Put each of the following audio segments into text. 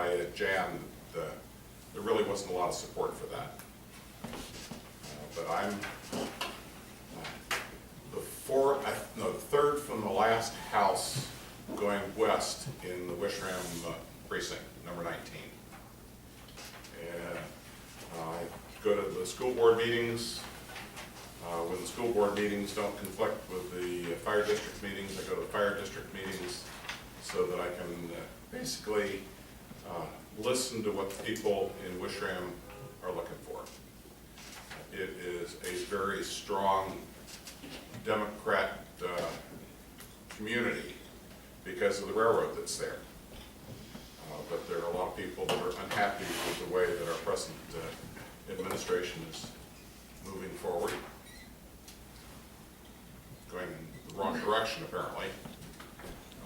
by Jan that there really wasn't a lot of support for that. But I'm the third from the last house going west in the Wishram precinct, number 19. And I go to the school board meetings. When the school board meetings don't conflict with the fire district meetings, I go to the fire district meetings so that I can basically listen to what the people in Wishram are looking for. It is a very strong Democrat community because of the railroad that's there. But there are a lot of people that are unhappy with the way that our present administration is moving forward, going in the wrong direction apparently.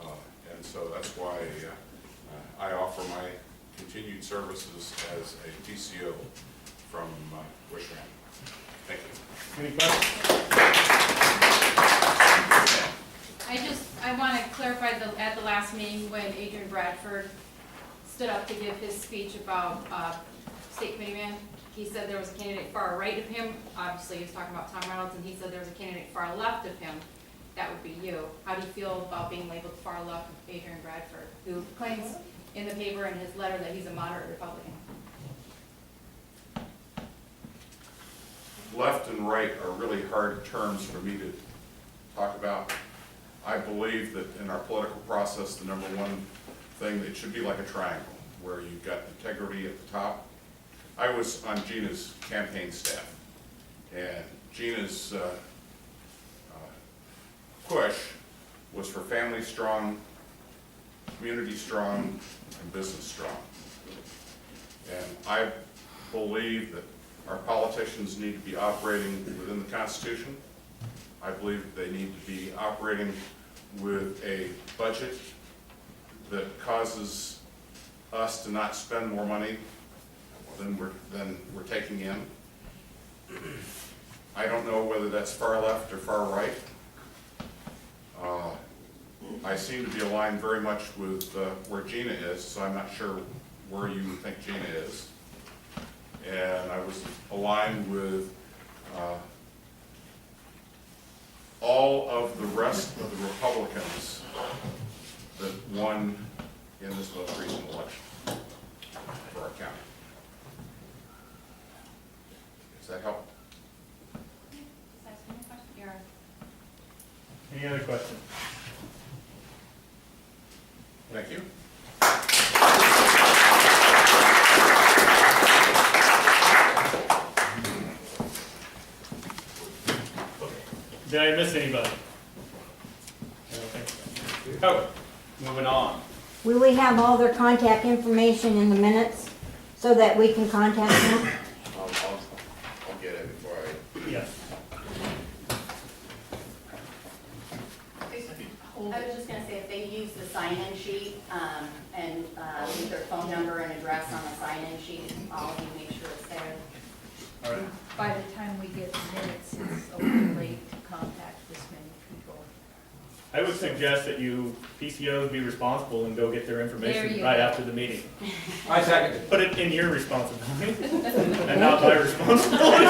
And so that's why I offer my continued services as a TCO from Wishram. Thank you. Any questions? I want to clarify at the last meeting when Adrian Bradford stood up to give his speech about state committee man, he said there was a candidate far right of him. Obviously, he was talking about Tom Reynolds, and he said there was a candidate far left of him. That would be you. How do you feel about being labeled far left of Adrian Bradford, who claims in the paper in his letter that he's a moderate Republican? Left and right are really hard terms for me to talk about. I believe that in our political process, the number one thing, it should be like a triangle, where you've got integrity at the top. I was on Gina's campaign staff, and Gina's push was for family strong, community strong, and business strong. And I believe that our politicians need to be operating within the Constitution. I believe that they need to be operating with a budget that causes us to not spend more money than we're taking in. I don't know whether that's far left or far right. I seem to be aligned very much with where Gina is, so I'm not sure where you think Gina is. And I was aligned with all of the rest of the Republicans that won in this most recent election for our county. Does that help? Any other questions? Thank you. Did I miss anybody? I don't think so. Oh, moving on. Will we have all their contact information in the minutes so that we can contact them? I'll get it before I. Yes. I was just going to say, if they use the sign-in sheet and leave their phone number and address on the sign-in sheet, I'll make sure it's there. All right. By the time we get the minutes, it's a little late to contact this many people. I would suggest that you PCOs be responsible and go get their There information you right go. after the meeting. I second it. Put it in your responsibility and not my responsibility.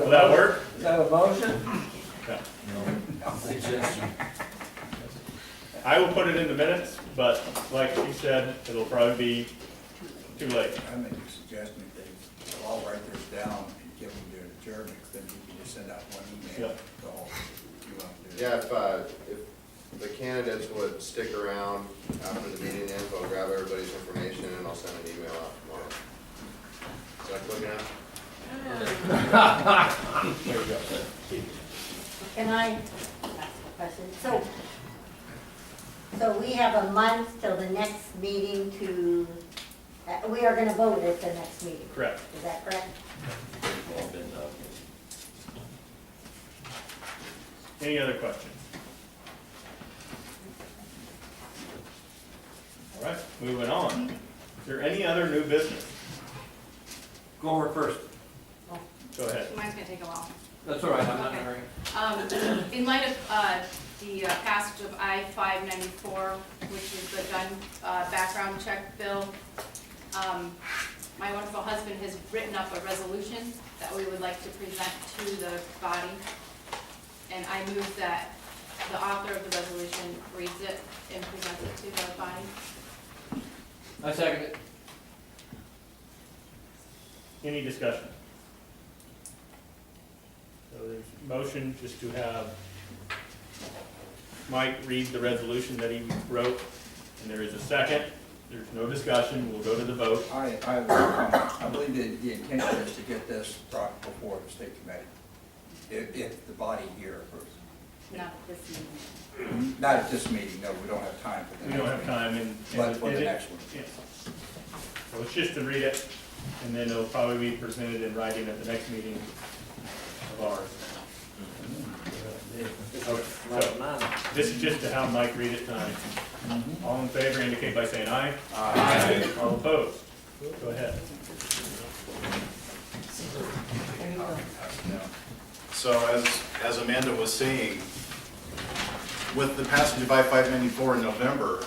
Will that work? Is that a motion? No. Suggestion. I will put it in the minutes, but like you said, it'll probably be too late. I make a suggestion that they all write this down and give them to Jeremy, then you can just send out one email Yep. to all if you want to do it. Yeah, if the candidates would stick around after the meeting ends, I'll grab everybody's information and I'll send an email out tomorrow. Is that quick enough? There you go. Can I ask a question? So we have a month till the next meeting to, we are gonna vote at the next meeting. Correct. Is that correct? Any other questions? All right, moving on. Is there any other new business? Go over first. Go ahead. Mine's going to take a while. That's all right, I'm not in a hurry. In light of the passage of I-594, which is the gun background check bill. My wonderful husband has written up a resolution that we would like to present to the body. And I move that the author of the resolution reads it and presents it to the body. I second it. Any discussion? So there's a motion just to have Mike read the resolution that he wrote, and there is a second. There's no discussion, we'll go to the vote. I believe that the intention is to get this brought before the state committee, if the body here approves. Not this meeting. Not at this meeting, no, we don't have time for the We next don't have meeting. time and. But for the next one. Yeah. So it's just to read it, and then it'll probably be presented in writing at the next meeting of ours. Okay, so this is just to have Mike read it tonight. All in favor indicate by saying aye. Aye. All opposed? Go ahead. So as Amanda was saying, with the passage of I-594 in November,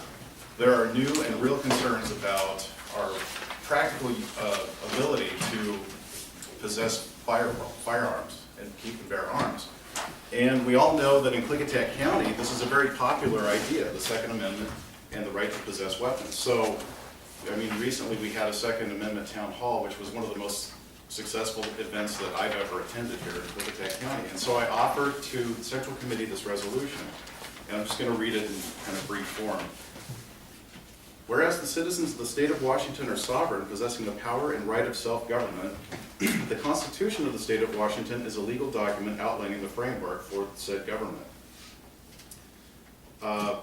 there are new and real concerns about our practical ability to possess firearms and keep and bear arms. And we all know that in Klickitat County, this is a very popular idea, the Second Amendment and the right to possess weapons. So, I mean, recently we had a Second Amendment town hall, which was one of the most successful events that I've ever attended here in Klickitat County. And so I offered to the Central Committee this resolution, and I'm just going to read it in kind of brief form. Whereas the citizens of the state of Washington are sovereign, possessing the power and right of self-government, the Constitution of the state of Washington is a legal document outlining the framework for said government.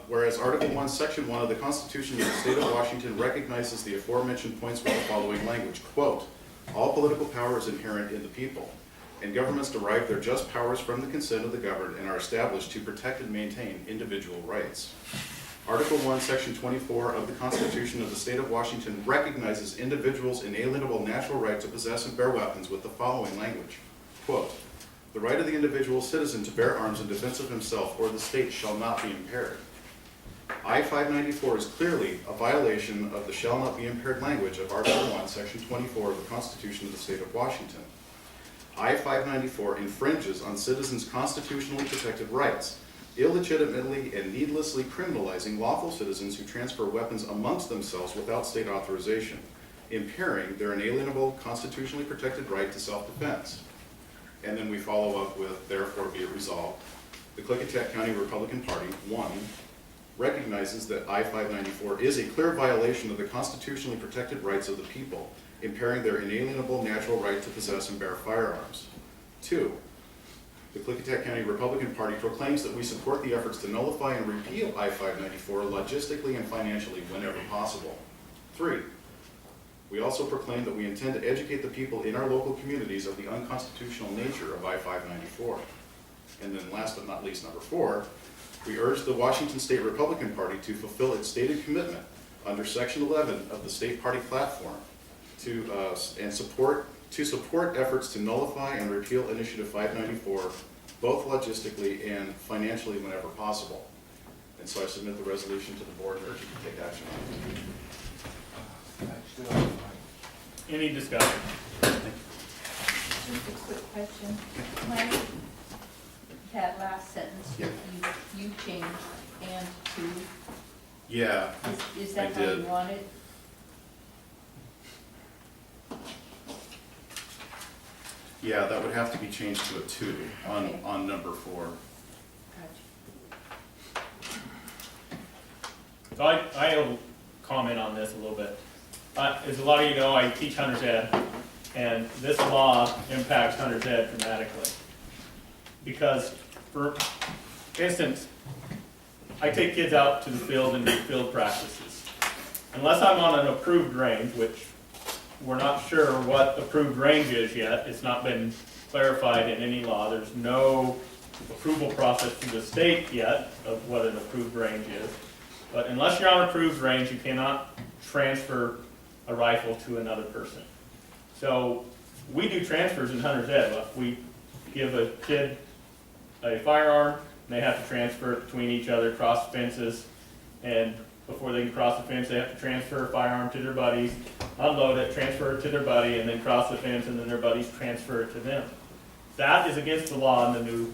Whereas Article 1, Section 1 of the Constitution of the state of Washington recognizes the aforementioned points with the following language, quote, all political power is inherent in the people, and governments derive their just powers from the consent of the governed and are established to protect and maintain individual rights. Article 1, Section 24 of the Constitution of the State of Washington recognizes individuals' inalienable natural right to possess and bear weapons with the following language, quote, the right of the individual citizen to bear arms in defense of himself or the state shall not be impaired. I-594 is clearly a violation of the shall not be impaired language of Article 1, Section 24 of the Constitution of the State of Washington. I-594 infringes on citizens' constitutionally protected rights, illegitimately and needlessly criminalizing lawful citizens who transfer weapons amongst themselves without state authorization, impairing their inalienable constitutionally protected right to self-defense. And then we follow up with, therefore be it resolved, the Klickitat County Republican Party, 1, recognizes that I-594 is a clear violation of the constitutionally protected rights of the people, impairing their inalienable natural right to possess and bear firearms. 2, the Klickitat County Republican Party proclaims that we support the efforts to nullify and repeal I-594 logistically and financially whenever possible. 3, we also proclaim that we intend to educate the people in our local communities of the unconstitutional nature of I-594. And then last but not least, number 4, we urge the Washington State Republican Party to fulfill its stated commitment under Section 11 of the state party platform to support efforts to nullify and repeal Initiative 594, both logistically and financially whenever possible. And so I submit the resolution to the board and urge you to take action on it. Any discussion? Just a quick question. When that last sentence, Yeah. you changed and to, Yeah, is that I how you did. want it? yeah, that would have to be changed to a 2 Okay. on number 4. Gotcha. So I'll comment on this a little bit. As a lot of you know, I teach hunter's ed, and this law impacts hunter's ed dramatically. Because, for instance, I take kids out to the field and do field practices. Unless I'm on an approved range, which we're not sure what approved range is yet, it's not been clarified in any law, there's no approval process through the state yet of what an approved range is. But unless you're on approved range, you cannot transfer a rifle to another person. So we do transfers in hunter's ed. We give a kid a firearm, and they have to transfer it between each other, cross fences, and before they can cross the fence, they have to transfer a firearm to their buddies, unload it, transfer it to their buddy, and then cross the fence, and then their buddies transfer it to them. That is against the law in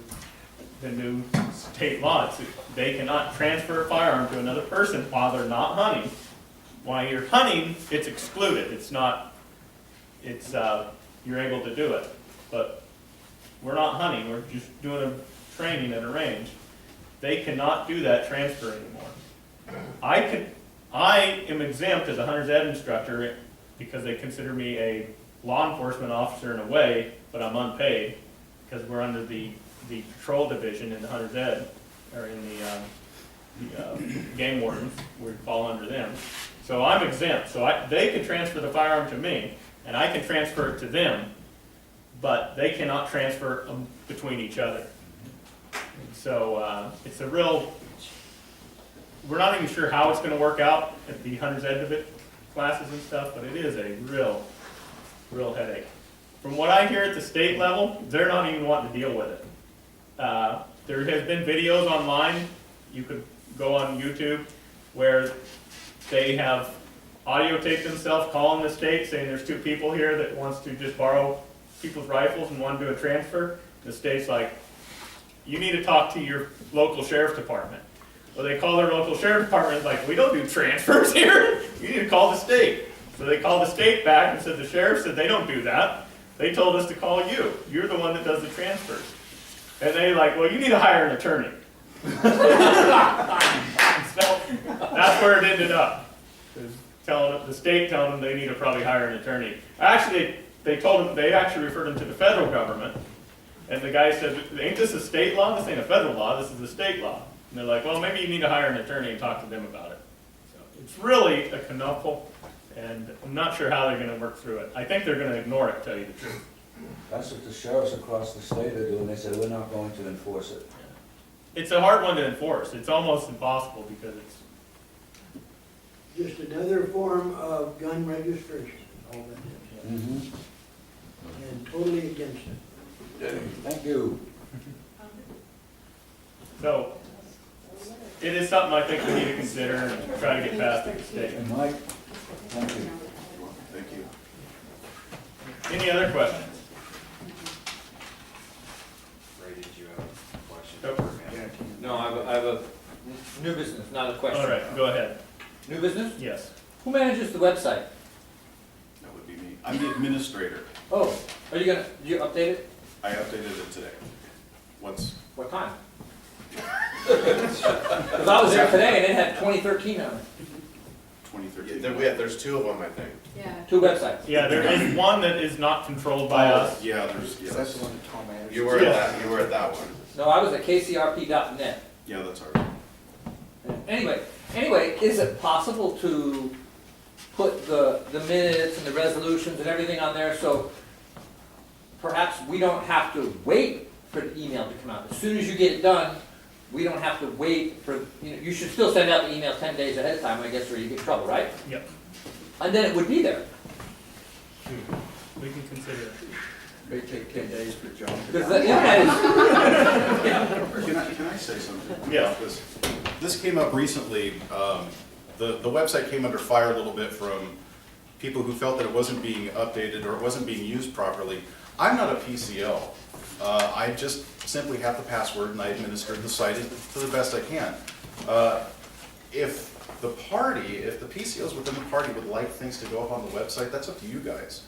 the new state law. They cannot transfer a firearm to another person while they're not hunting. While you're hunting, it's excluded. It's not, you're able to do it. But we're not hunting, we're just doing a training at a range. They cannot do that transfer anymore. I am exempt as a hunter's ed instructor because they consider me a law enforcement officer in a way, but I'm unpaid because we're under the patrol division in the hunter's ed, or in the game wardens, we fall under them. So I'm exempt, so they can transfer the firearm to me, and I can transfer it to them, but they cannot transfer them between each other. And so it's a real, we're not even sure how it's going to work out at the hunter's ed classes and stuff, but it is a real headache. From what I hear at the state level, they're not even wanting to deal with it. There has been videos online, you could go on YouTube, where they have audio taped themselves calling the state saying there's two people here that wants to just borrow people's rifles and want to do a transfer. The state's like, you need to talk to your local sheriff's department. Well, they call their local sheriff's department and like, we don't do transfers here. You need to call the state. So they called the state back and said the sheriff said they don't do that. They told us to call you. You're the one that does the transfers. And they like, well, you need to hire an attorney. So that's where it ended up. The state telling them they need to probably hire an attorney. Actually, they told them, they actually referred them to the federal government. And the guy said, ain't this a state law? This ain't a federal law, this is a state law. And they're like, well, maybe you need to hire an attorney and talk to them about it. So it's really a canoffle, and I'm not sure how they're going to work through it. I think they're going to ignore it, to tell you the truth. That's what the sheriffs across the state are doing. They said, we're not going to enforce it. It's a hard one to enforce. It's almost impossible because it's, Just another form of gun registration, all that is, Mm-hmm. and totally against it. Thank you. so it is something I think we need to consider and try to get past at the state. And Mike, thank you. Thank you. Any other questions? Ray, did you have a question? Nope. for me? No, I have a new business, not a question. All right, go ahead. New business? Yes. Who manages the website? That would be me. I'm the administrator. Oh, are you gonna, you update it? I updated it today. What time? Because I was there today and it had 2013 on it. 2013? There's two of them, I think. Yeah. Two websites. Yeah, there is one that is not controlled by us. Yeah, there's, That's yes. the one that Tom manages. You were at that one. No, I was at kcrp.net. Yeah, that's ours. Anyway, is it possible to put the minutes and the resolutions and everything on there so perhaps we don't have to wait for the email to come out? As soon as you get it done, we don't have to wait for, you should still send out the email 10 days ahead of time, I guess, or you get in trouble, right? Yep, And then it would be there. we can consider it. May take 10 days for John to. Because the internet is, Can I say something Yeah. about this? This came up recently. The website came under fire a little bit from people who felt that it wasn't being updated or it wasn't being used properly. I'm not a PCL. I just simply have the password and I administer the site to the best I can. If the PCOs within the party would like things to go up on the website, that's up to you guys.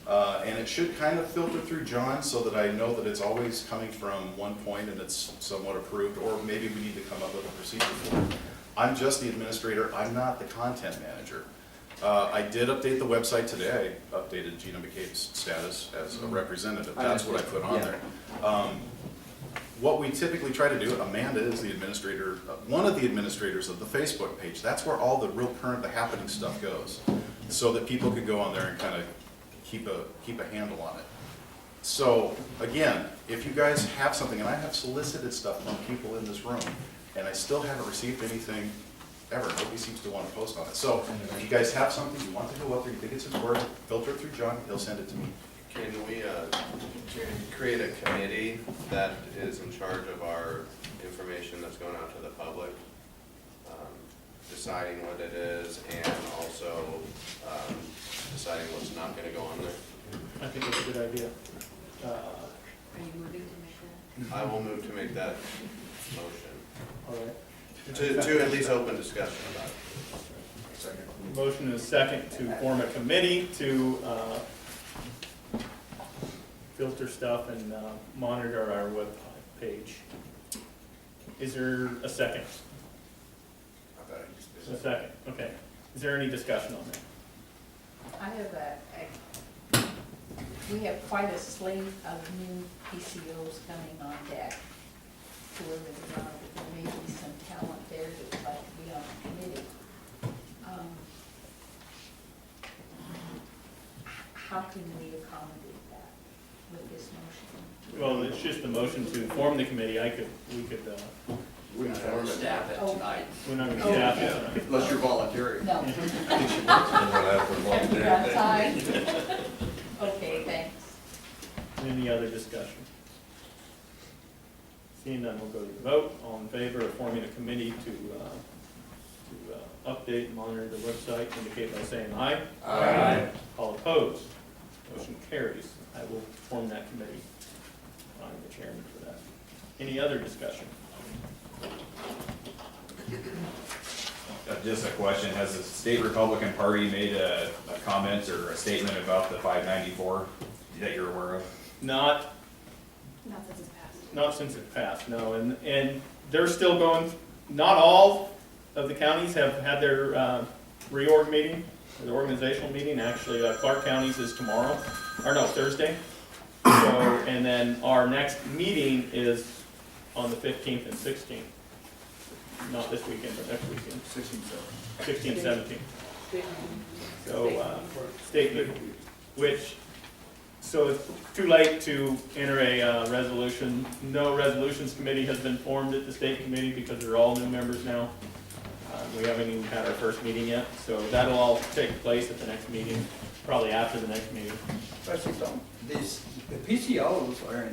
And it should kind of filter through John so that I know that it's always coming from one point and it's somewhat approved, or maybe we need to come up with a procedure for it. I'm just the administrator, I'm not the content manager. I did update the website today. I updated Gina McCabe's status as a representative. That's what I put on there. What we typically try to do, Amanda is the administrator, one of the administrators of the Facebook page. That's where all the real current, the happening stuff goes, so that people could go on there and kind of keep a handle on it. So again, if you guys have something, and I have solicited stuff from people in this room, and I still haven't received anything ever. Nobody seems to want to post on it. So if you guys have something you want to go up there, you think it's important, filter it through John, he'll send it to me. Can we create a committee that is in charge of our information that's going out to the public, deciding what it is, and also deciding what's not gonna go on there. I think that's a good idea. Are you moving to make that? I will move to make that motion, All right. to at least open discussion about it. Motion is second to form a committee to filter stuff and monitor our web page. Is there a second? A second, okay. Is there any discussion on that? I have we have quite a slate of new PCOs coming on deck. To where there may be some talent there that would like to be on the committee. How can we accommodate that with this motion? Well, it's just a motion to form the committee. We could, We can form it. Staff it tonight, we're not gonna staff it tonight. unless you're volunteering. No. Have you got time? Okay, thanks. Any other discussion? Seeing none, we'll go to the vote. All in favor of forming a committee to update and monitor the website, indicate by saying aye. Aye. All opposed? Motion carries. I will form that committee. I'm the chairman for that. Any other discussion? Just a question, has the state Republican Party made a comment or a statement about the 594 that you're aware of? Not Not since it's passed. Not since it passed, no, and they're still going, not all of the counties have had their reorg meeting, or the organizational meeting, actually Clark County's is tomorrow, or no, Thursday. So, and then our next meeting is on the 15th and 16th. Not this weekend, but next weekend. 16, 17. So, state meeting, which, so it's too late to enter a resolution. No resolutions committee has been formed at the state committee because they're all new members now. We haven't even had our first meeting yet, so that'll all take place at the next meeting, probably after the next meeting. Especially the PCOs are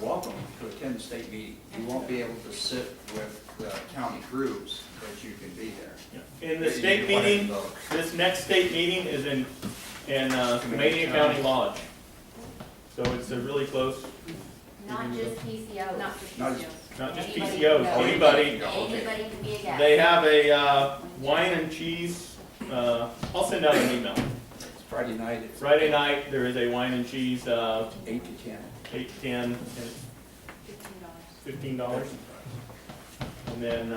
welcome to attend the state meeting. You won't be able to sit with the county groups, but you can be there. In the state meeting, this next state meeting is in Canadian County Lodge. So it's a really close, Not just PCOs. Not just Not PCOs. not just Anybody PCOs, can go. anybody. Anybody can be a guest. They have a wine and cheese, I'll send out an email. It's Friday night, it's Friday night, there is a wine and cheese, 8 to 10. 8 to 10, and it's $15. And then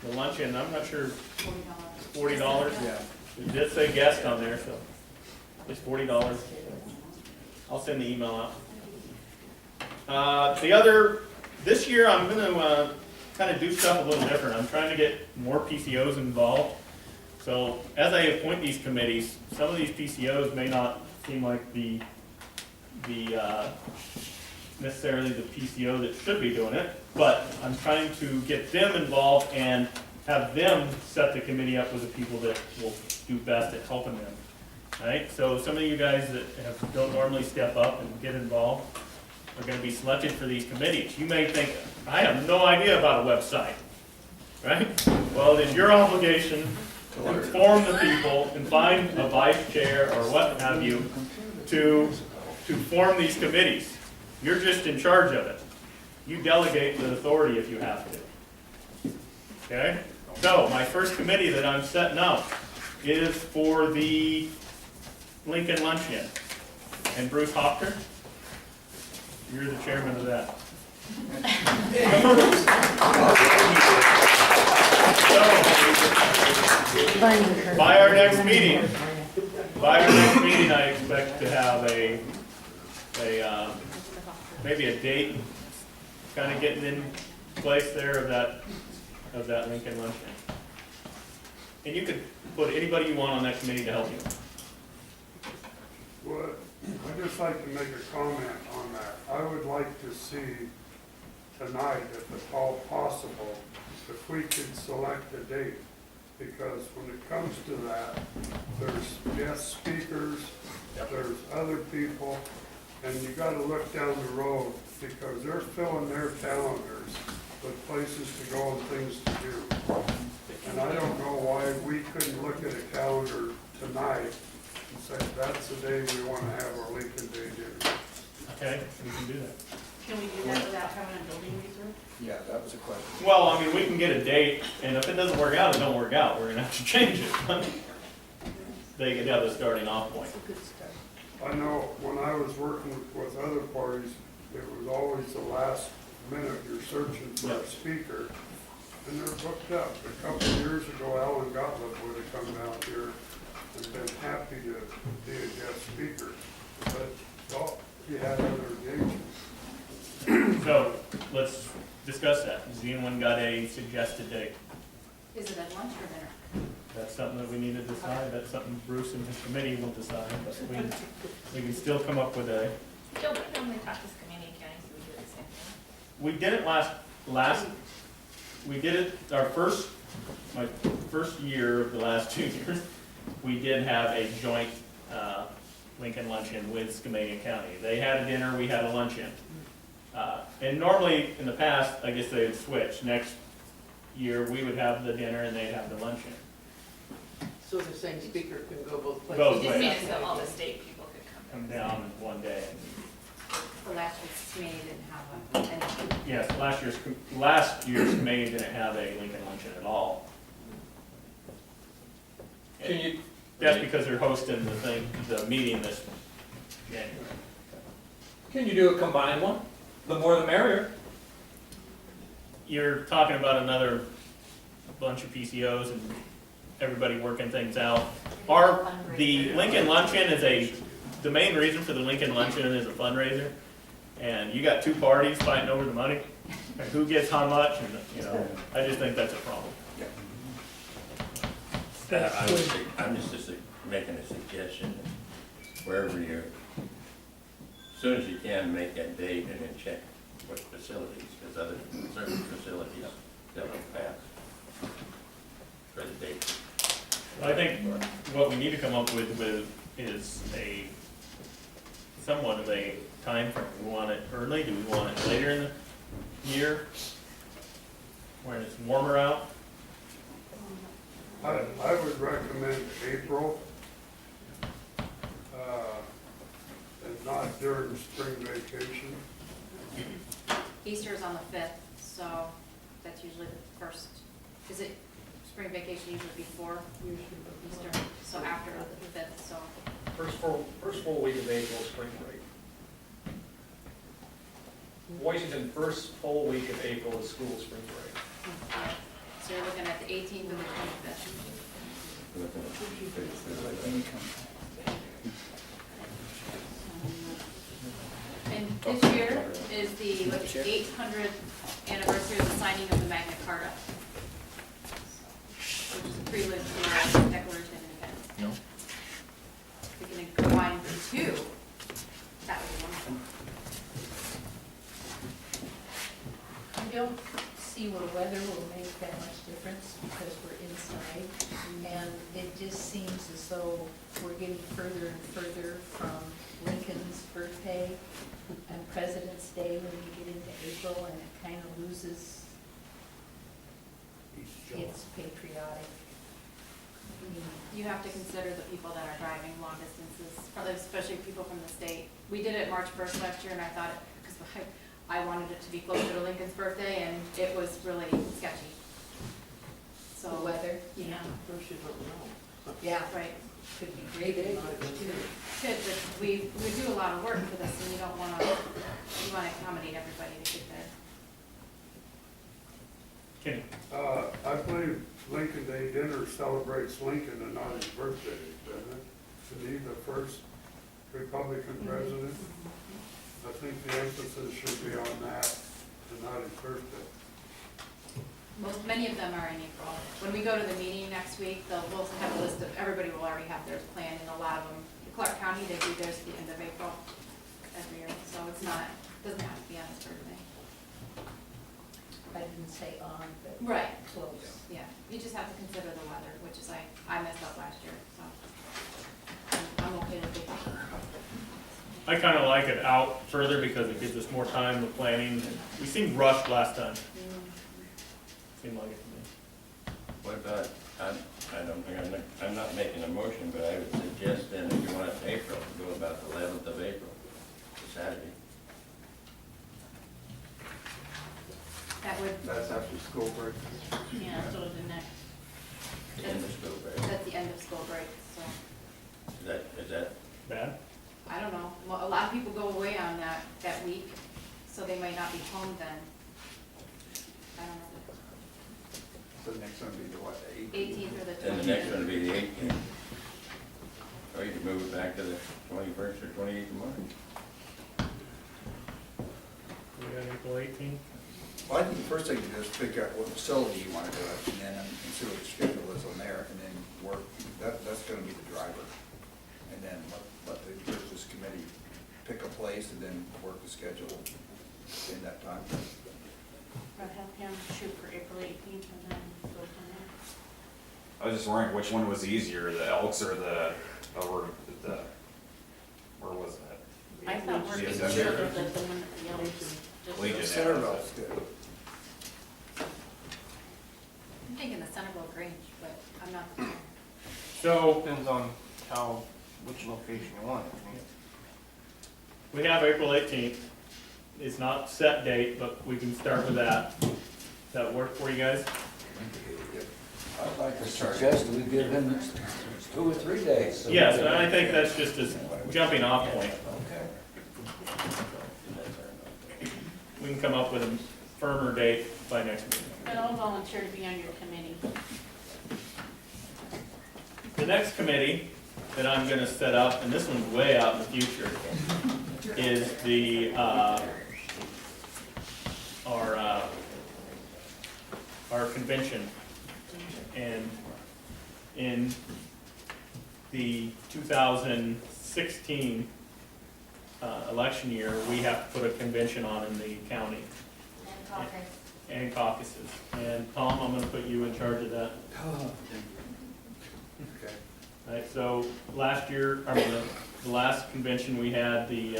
the luncheon, I'm not sure, $40. Yeah. It did say guest on there, so it's $40. I'll send the email out. This year I'm gonna kind of do stuff a little different. I'm trying to get more PCOs involved. So as I appoint these committees, some of these PCOs may not seem like necessarily the PCO that should be doing it, but I'm trying to get them involved and have them set the committee up with the people that will do best at helping them. Right? So some of you guys that don't normally step up and get involved are going to be selected for these committees. You may think, I have no idea about a website, right? Well, it's your obligation to inform the people and find a vice chair or what have you to form these committees. You're just in charge of it. You delegate the authority if you have to. Okay? So my first committee that I'm setting up is for the Lincoln Luncheon. And Bruce Hopker, you're the chairman of that. So, by our next meeting, I expect to have maybe a date kind of getting in place there of that Lincoln Luncheon. And you could put anybody you want on that committee to help you. Well, I'd just like to make a comment on that. I would like to see tonight, if at all possible, if we could select a date. Because when it comes to that, there's guest speakers, there's other people, And you gotta look down the road, because they're filling their calendars with places to go and things to do. And I don't know why we couldn't look at a calendar tonight and say, that's the day we wanna have our Lincoln Day dinner. Okay, we can do that. Can we do that without having a building reserve? Yeah, that was a question. Well, I mean, we can get a date, and if it doesn't work out, it don't work out, we're gonna have to change it. They could have the starting off point. It's a good start. I know when I was working with other parties, it was always the last minute you're searching for a Yep. speaker, and they're booked up. A couple of years ago, Alan Gottlieb would have come down here and been happy to be a guest speaker, but, oh, he had other engagements. So, let's discuss that. Has anyone got a suggested date? Is it at lunch or dinner? That's something that we need to decide, that's something Bruce and his committee will decide, but we can still come up with a, Joe, we normally practice community counties, so we do the same thing. we did it we did it, my first year of the last 2 years, we did have a joint, Lincoln luncheon with Skamania County. They had a dinner, we had a luncheon. And normally, in the past, I guess they would switch. Next year, we would have the dinner and they'd have the luncheon. So the same speaker can go both places? Both We just made ways. it so all the state people could come. Come down in one day. The last week's committee didn't have any. Yes, last year's committee didn't have a Lincoln luncheon at all. Can you, That's because they're hosting the meeting this January. can you do a combined one? The more the merrier. You're talking about another bunch of PCOs and everybody working things out. The Lincoln luncheon the main reason for the Lincoln luncheon is a fundraiser. And you got two parties fighting over the money, and who gets how much, and, I just think that's a problem. I'm just making a suggestion, wherever you're, as soon as you can, make that date and then check what facilities, because certain facilities don't pass for the date. I think what we need to come up with is somewhat of a time frame. We want it early, do we want it later in the year, when it's warmer out? I would recommend April, and not during spring vacation. Easter's on the 5th, so that's usually the first. Is it spring vacation usually before Easter? So after the 5th, so. First full week of April, spring break. Washington, first full week of April is school spring break. Yeah. So you're looking at the 18th and the 25th. And this year is the 800th anniversary of the signing of the Magna Carta, which is a prelude to our Declaration of Independence. If we can combine the two, that would be wonderful. I don't see where weather will make that much difference because we're inside. And it just seems as though we're getting further and further from Lincoln's birthday and President's Day when we get into April, and it kind of loses its patriotic meaning. You have to consider the people that are driving long distances, probably especially people from the state. We did it March 1st last year, and I thought, because I wanted it to be closer to Lincoln's birthday, and it was really sketchy. So, The weather, yeah, yeah, right. could be great in March too. Good, but we do a lot of work for this, and you don't want to, you want to accommodate everybody to get there. Kenny? I believe Lincoln Day dinner celebrates Lincoln and not his birthday, doesn't it? Isn't he the first Republican president? I think the emphasis should be on that and not his birthday. Many of them are in April. When we go to the meeting next week, we'll have a list of, everybody will already have theirs planned, and a lot of them, Clark County, they do theirs at the end of April every year, so it's not, doesn't have to be on his birthday. I didn't say on, but Right. close. Yeah, you just have to consider the weather, which is I messed up last year, so I'm okay with it. I kind of like it out further because it gives us more time with planning. We seemed rushed last time. Seemed like it to me. What about, I don't think, I'm not making a motion, but I would suggest then if you want it in April, go about the 11th of April, Saturday. That would, That's after school break. yeah, so the next, End of school break. that's the end of school break, so, Is that, Bad? I don't know. Well, a lot of people go away on that week, so they might not be home then. I don't know, So the next one would be the what, the 18th? eighteenth or the then the next one would be the 18th? Or you can move it back to the 21st or 28th of March. We got April 18th. Well, I think the first thing to do is figure out what facility you want to do it, and then and see what the schedule is on there, and then work, that's gonna be the driver. And then let the business committee pick a place and then work the schedule in that time. I'd help him shoot for April 18th and then go from there. I was just wondering which one was easier, the Elks or the where was that? I thought working Yeah, together, Center. but the one at the Elks. Legion. Centerville's good. I'm thinking the Centerville Grange, but I'm not sure. So Depends on which location you want. we have April 18th. It's not set date, but we can start with that. Does that work for you guys? I'd like to suggest we give him 2 or 3 days. so Yes, we and can- I think that's just a jumping off point. Okay. We can come up with a firmer date by next meeting. But I'll volunteer to be on your committee. The next committee that I'm gonna set up, and this one's way out in the future, is the, our convention. And in the 2016 election year, we have to put a convention on in the county. And caucus. And caucuses. And Tom, I'm gonna put you in charge of that. Okay. Right, so last year, the last convention we had, the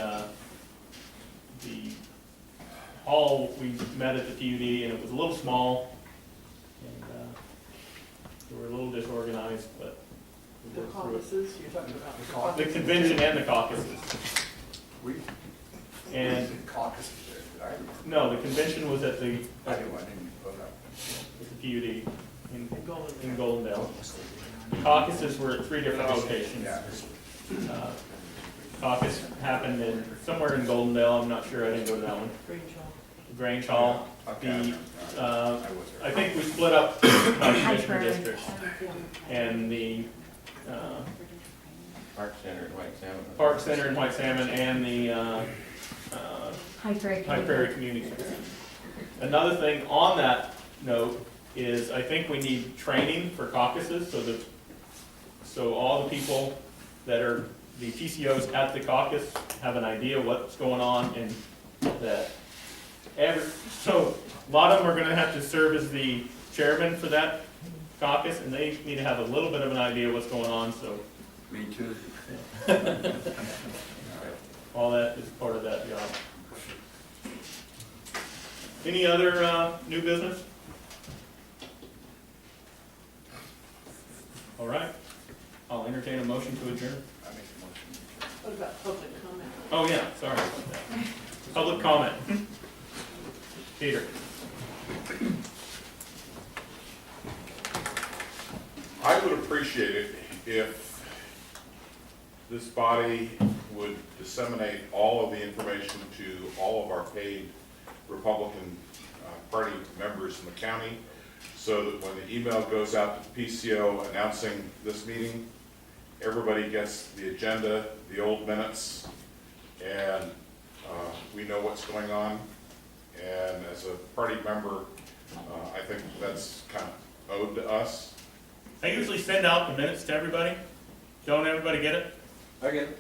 hall, we met at the PUD, and it was a little small, and we were a little disorganized, but we worked through it. You're talking about The convention and the caucuses. We, And, caucus, I no, the convention was at the didn't vote up. PUD in Goldendale. Caucuses were at 3 different locations. Yeah. Caucus happened in, somewhere in Goldendale, I'm not sure, I didn't go to that one. Grange Hall. Okay. I think we split up by commissioner districts, and the Park Center and White Salmon. Park Center in White Salmon and the High Prairie. High Prairie Community Center. Another thing on that note is I think we need training for caucuses so all the people that are the TCOs at the caucus have an idea what's going on and that so a lot of them are gonna have to serve as the chairman for that caucus and they need to have a little bit of an idea what's going on, so Me too. all that is part of that job. Any other new business? All right, I'll entertain a motion to adjourn. I make a motion. What about public comment? Oh, yeah, sorry about that. Public comment. Peter. I would appreciate it if this body would disseminate all of the information to all of our paid Republican Party members in the county, so that when the email goes out to the PCO announcing this meeting, everybody gets the agenda, the old minutes, and we know what's going on. And as a party member, I think that's kind of owed to us. I usually send out the minutes to everybody. Don't everybody get it? I get it.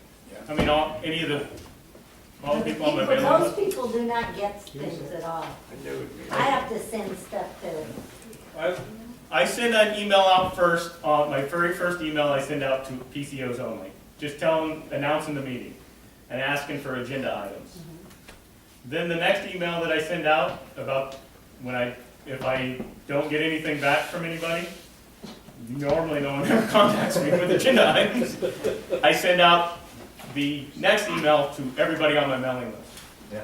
I mean, all the people on my Most mailing list? people do not get things at all. I have to send stuff to, I send an email out first, my very first email I send out to PCOs only. Just tell them, announcing the meeting. and asking for agenda items. Then the next email that I send out about if I don't get anything back from anybody, normally no one ever contacts me with agenda items, I send out the next email to everybody on my mailing list. Yeah.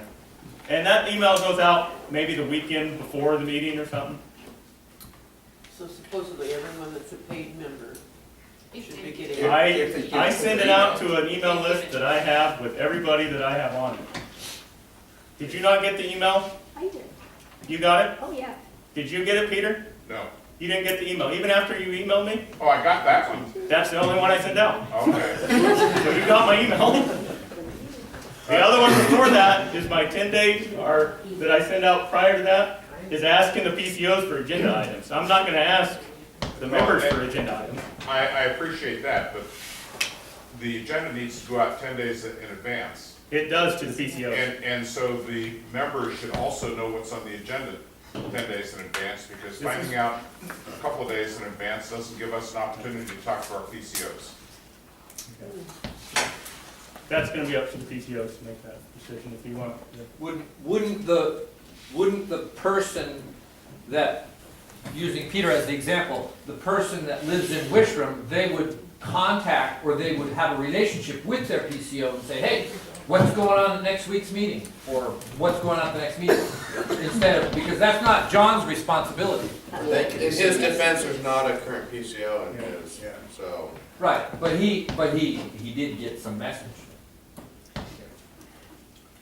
And that email goes out maybe the weekend before the meeting or something. So supposedly everyone that's a paid member should be getting. I send it out to an email list that I have with everybody that I have on it. Did you not get the email? I did. You got it? Oh, yeah. Did you get it, Peter? No. You didn't get the email, even after you emailed me? Oh, I got that one. That's the only one I sent out. Okay. So you got my email. The other one before that is my 10-day, or that I send out prior to that, is asking the PCOs for agenda items. I'm not gonna ask the members for agenda items. I appreciate that, but the agenda needs to go out 10 days in advance. It does to the PCOs. And so the members should also know what's on the agenda 10 days in advance, because finding out a couple of days in advance doesn't give us an opportunity to talk to our PCOs. That's gonna be up to the PCOs to make that decision if you want. Wouldn't the person that, using Peter as the example, the person that lives in Wishram, they would contact or they would have a relationship with their PCO and say, hey, what's going on at next week's meeting? Or what's going on at the next meeting? Instead of, because that's not John's responsibility. In his defense, there's not a current PCO in his, so. Right, but he did get some message.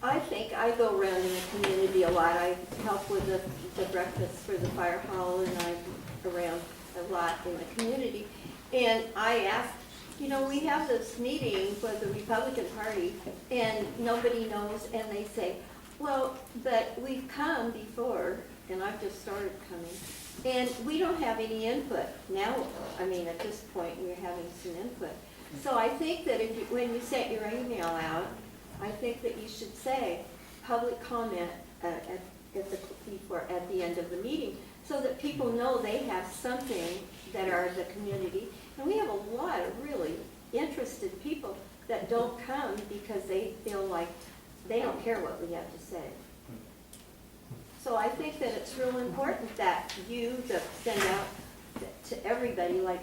I think I go around in the community a lot. I help with the breakfast for the fire hall, and I'm around a lot in the community. And I ask, you know, we have this meeting for the Republican Party, and nobody knows, and they say, well, but we've come before, and I've just started coming, and we don't have any input. Now, I mean, at this point, we're having some input. So I think that if when you sent your email out, I think that you should say public comment at the end of the meeting, so that people know they have something that are the community. And we have a lot of really interested people that don't come because they feel like they don't care what we have to say. So I think that it's real important that you send out to everybody, like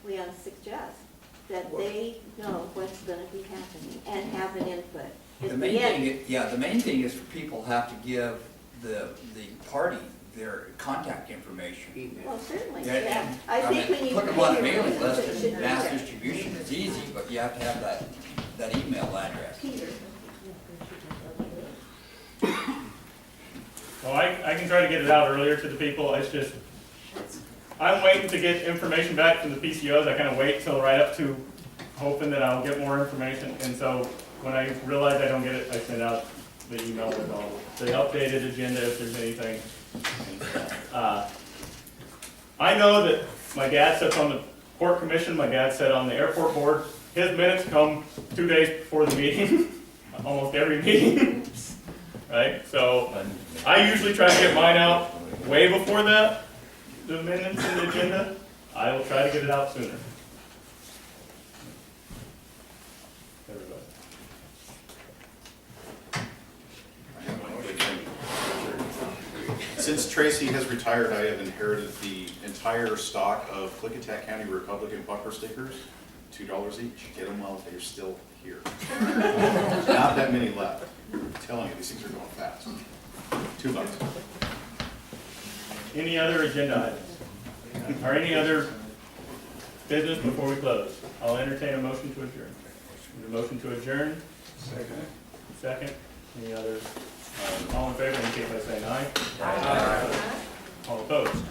Leon suggests, that they know what's going to be happening and have an input. The main thing, the main thing is for people have to give the party their contact information. Well, certainly, Yeah, yeah. I think mean, we need put to them on a pay mailing everyone list that and should mass do that. distribution is easy, but you have to have that email address. Peter. Well, I can try to get it out earlier to the people. It's just, I'm waiting to get information back from the PCOs. I kind of wait till right up to hoping that I'll get more information. And so when I realize I don't get it, I send out the email with all the updated agenda if there's anything. I know that my dad sits on the port commission, my dad sat on the airport board. His minutes come 2 days before the meeting, almost every meeting, right? So I usually try to get mine out way before that, the minutes and the agenda. I will try to get it out sooner. Everybody. Since Tracy has retired, I have inherited the entire stock of Clickitat County Republican bumper stickers, $2 each. Get them while they're still here. Not that many left. I'm telling you, these things are going fast. $2. Any other agenda items? Or any other business before we close? I'll entertain a motion to adjourn. A motion to adjourn? Second. Second. Any other? All in favor, indicate by saying aye. Aye. All opposed?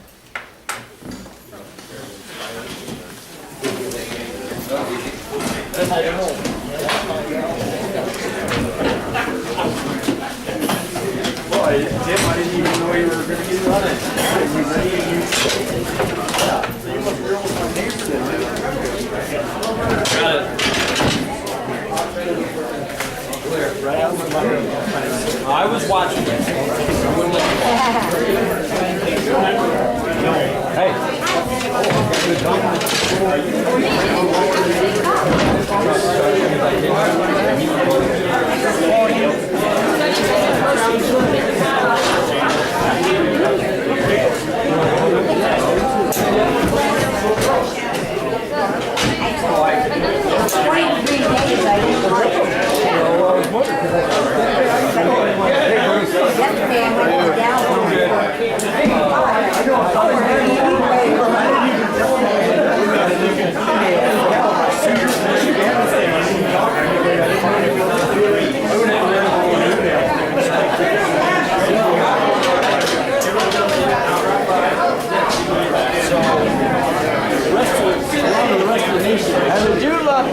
Boy, Tim, I didn't even know you were gonna get running. You ready? Yeah, so you must be almost my neighbor then. Got it. Right out of my room. I was watching it. I wouldn't let you. Hey.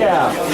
Yeah.